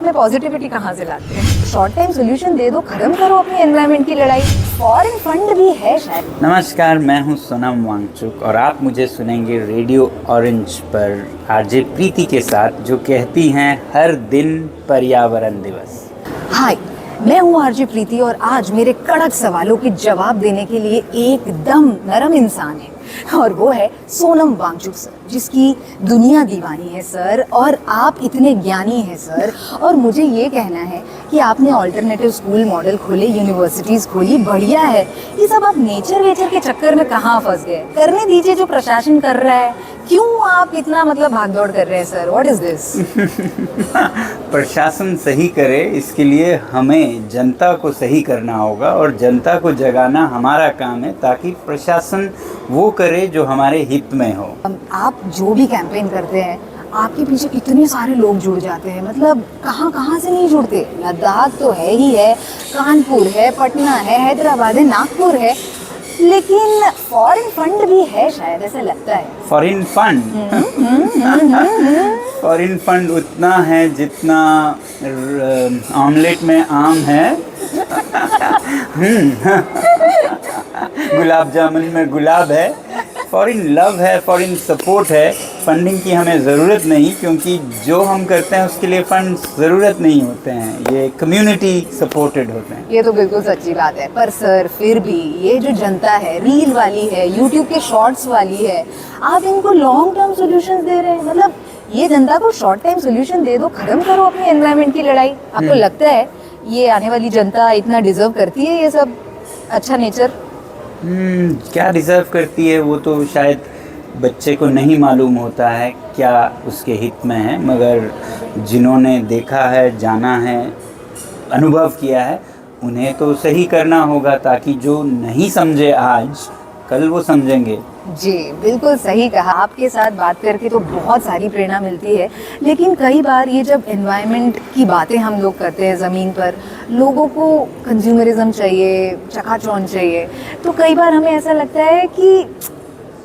में पॉजिटिविटी कहाँ से लाते हैं? शॉर्ट टाइम सोल्यूशन दे दो, खत्म करो अपनी एनवायरनमेंट की लड़ाई। फॉरेन फंड भी है शायद। नमस्कार, मैं हूं सोनम वांगचुक और आप मुझे सुनेंगे रेडियो ऑरेंज पर आरजे प्रीति के साथ, जो कहती हैं हर दिन पर्यावरण दिवस। हाय, मैं हूँ आरजे प्रीति और आज मेरे कड़क सवालों के जवाब देने के लिए एकदम नरम इंसान है और वो है सोनम वांगचुक सर, जिसकी दुनिया दीवानी है सर। और आप इतने ज्ञानी हैं सर, और मुझे ये कहना है कि आपने ऑल्टरनेटिव स्कूल मॉडल खोले, यूनिवर्सिटीज़ खोली, बढ़िया है। ये सब आप नेचर वेचर के चक्कर में कहाँ फंस गए? करने दीजिए जो प्रशासन कर रहा है। क्यों आप इतना भाग दौड़ कर रहे हैं सर? What is this? प्रशासन सही करे, इसके लिए हमें जनता को सही करना होगा और जनता को जगाना हमारा काम है, ताकि प्रशासन वो करे जो हमारे हित में हो। आप जो भी कैंपेन करते हैं, आपके पीछे इतने सारे लोग जुड़ जाते हैं। कहाँ कहाँ से नहीं जुड़ते? लद्दाख तो है ही है, कानपुर है, पटना है, हैदराबाद है, नागपुर है, लेकिन फॉरेन फंड भी है शायद, ऐसा लगता है। फॉरेन फंड फॉरेन फंड उतना है जितना ऑमलेट में आम है, गुलाब जामुन में गुलाब है। फॉरेन लव है, फॉरेन सपोर्ट है। फंडिंग की हमें ज़रूरत नहीं, क्योंकि जो हम करते हैं उसके लिए फंड ज़रूरत नहीं होते हैं, ये कम्युनिटी सपोर्टेड होते हैं। ये तो बिल्कुल सच्ची बात है। पर सर, फिर भी ये जो जनता है, रील वाली है, यूट्यूब के शॉर्ट्स वाली है, आप इनको लॉन्ग टर्म सोल्यूशन दे रहे हैं। ये जनता को शॉर्ट टाइम सोल्यूशन दे दो, खत्म करो अपनी एनवायरनमेंट की लड़ाई। आपको लगता है ये आने वाली जनता इतना डिजर्व करती है ये सब अच्छा नेचर? क्या डिज़र्व करती है वो तो शायद बच्चे को नहीं मालूम होता है क्या उसके हित में है, मगर जिन्होंने देखा है, जाना है, अनुभव किया है, उन्हें तो सही करना होगा, ताकि जो नहीं समझे आज, कल वो समझेंगे। जी बिल्कुल सही कहा। आपके साथ बात करके तो बहुत सारी प्रेरणा मिलती है, लेकिन कई बार ये जब एनवायरनमेंट की बातें हम लोग करते हैं ज़मीन पर, लोगों को कंज्यूमरिज्म चाहिए, चकाचौंध चाहिए, तो कई बार हमें ऐसा लगता है कि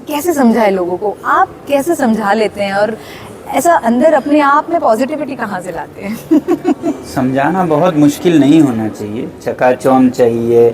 कैसे समझाए लोगों को। आप कैसे समझा लेते हैं और ऐसा अंदर अपने आप में पॉजिटिविटी कहाँ से लाते हैं? समझाना बहुत मुश्किल नहीं होना चाहिए। चकाचौंध चाहिए,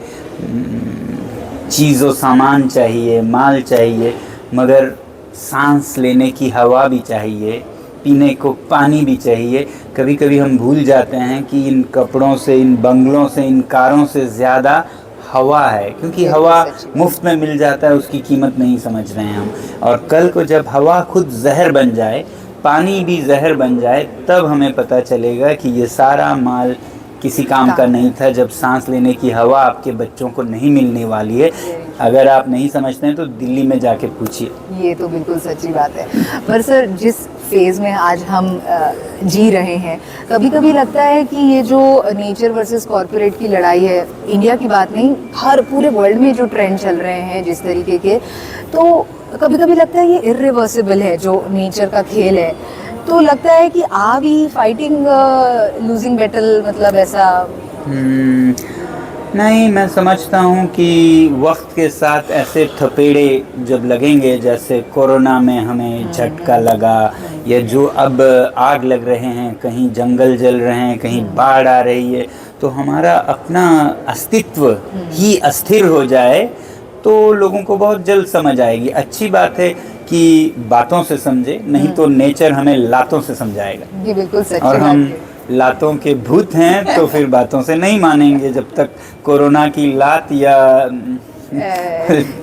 चीज़ों सामान चाहिए, माल चाहिए, मगर सांस लेने की हवा भी चाहिए, पीने को पानी भी चाहिए। कभी कभी हम भूल जाते हैं कि इन कपड़ों से, इन बंगलों से, इन कारों से ज़्यादा हवा है, क्योंकि हवा मुफ्त में मिल जाता है, उसकी कीमत नहीं समझ रहे हैं हम। और कल को जब हवा खुद जहर बन जाए, पानी भी जहर बन जाए, तब हमें पता चलेगा कि ये सारा माल किसी काम का नहीं था। जब सांस लेने की हवा आपके बच्चों को नहीं मिलने वाली है, अगर आप नहीं समझते हैं तो दिल्ली में जाके पूछिए। ये तो बिल्कुल सच्ची बात है। पर सर, जिस फेज़ में आज हम जी रहे हैं, कभी कभी लगता है कि ये जो नेचर वर्सेस कॉर्पोरेट की लड़ाई है, इंडिया की बात नहीं, हर पूरे वर्ल्ड में जो ट्रेंड चल रहे हैं जिस तरीके के, तो कभी कभी लगता है ये इर्रिवर्सिबल है जो नेचर का खेल है। तो लगता है कि are we fighting losing battle, ऐसा? नहीं, मैं समझता हूँ कि वक्त के साथ ऐसे थपेड़े जब लगेंगे, जैसे कोरोना में हमें झटका लगा, या जो अब आग लग रहे हैं, कहीं जंगल जल रहे हैं, कहीं बाढ़ आ रही है, तो हमारा अपना अस्तित्व ही अस्थिर हो जाए, तो लोगों को बहुत जल्द समझ आएगी। अच्छी बात है कि बातों से समझे, नहीं तो नेचर हमें लातों से समझाएगा। ये बिल्कुल सच्ची और बात हम है। लातों के भूत हैं, तो फिर बातों से नहीं मानेंगे। जब तक कोरोना की लात या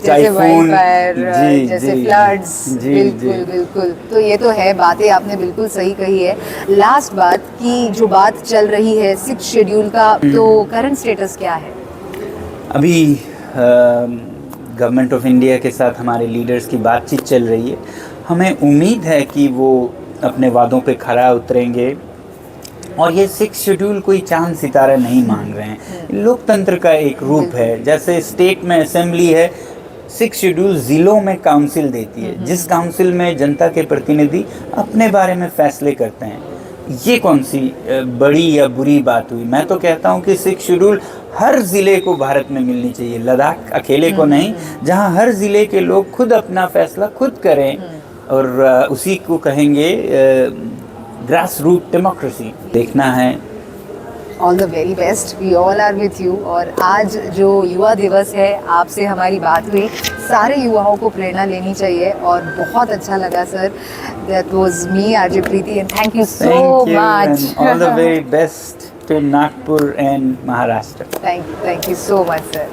टाइफून, जैसे फ्लड्स, बिल्कुल। तो ये तो है, बातें आपने बिल्कुल सही कही है। लास्ट बात की जो बात चल रही है 6 शेड्यूल का, तो करंट स्टेटस क्या है? अभी गवर्नमेंट ऑफ इंडिया के साथ हमारे लीडर्स की बातचीत चल रही है। हमें उम्मीद है कि वो अपने वादों पे खरा उतरेंगे, और ये 6 शेड्यूल कोई चांद सितारा नहीं मांग रहे हैं। लोकतंत्र का एक रूप है। जैसे स्टेट में असेंबली है, 6 शेड्यूल ज़िलों में काउंसिल देती है, जिस काउंसिल में जनता के प्रतिनिधि अपने बारे में फैसले करते हैं। ये कौन सी बड़ी या बुरी बात हुई? मैं तो कहता हूँ कि 6 शेड्यूल हर ज़िले को भारत में मिलनी चाहिए, लद्दाख अकेले को नहीं, जहाँ हर ज़िले के लोग खुद अपना फैसला खुद करें, और उसी को कहेंगे ग्रास रूट डेमोक्रेसी। देखना है all the very best, we all are with you. और आज जो युवा दिवस है, आपसे हमारी बात हुई, सारे युवाओं को प्रेरणा लेनी चाहिए और बहुत अच्छा लगा sir. That was me RJ Preeti and thank you so Thank you much. and all the very best to Nagpur and Maharashtra. Thank you so much sir.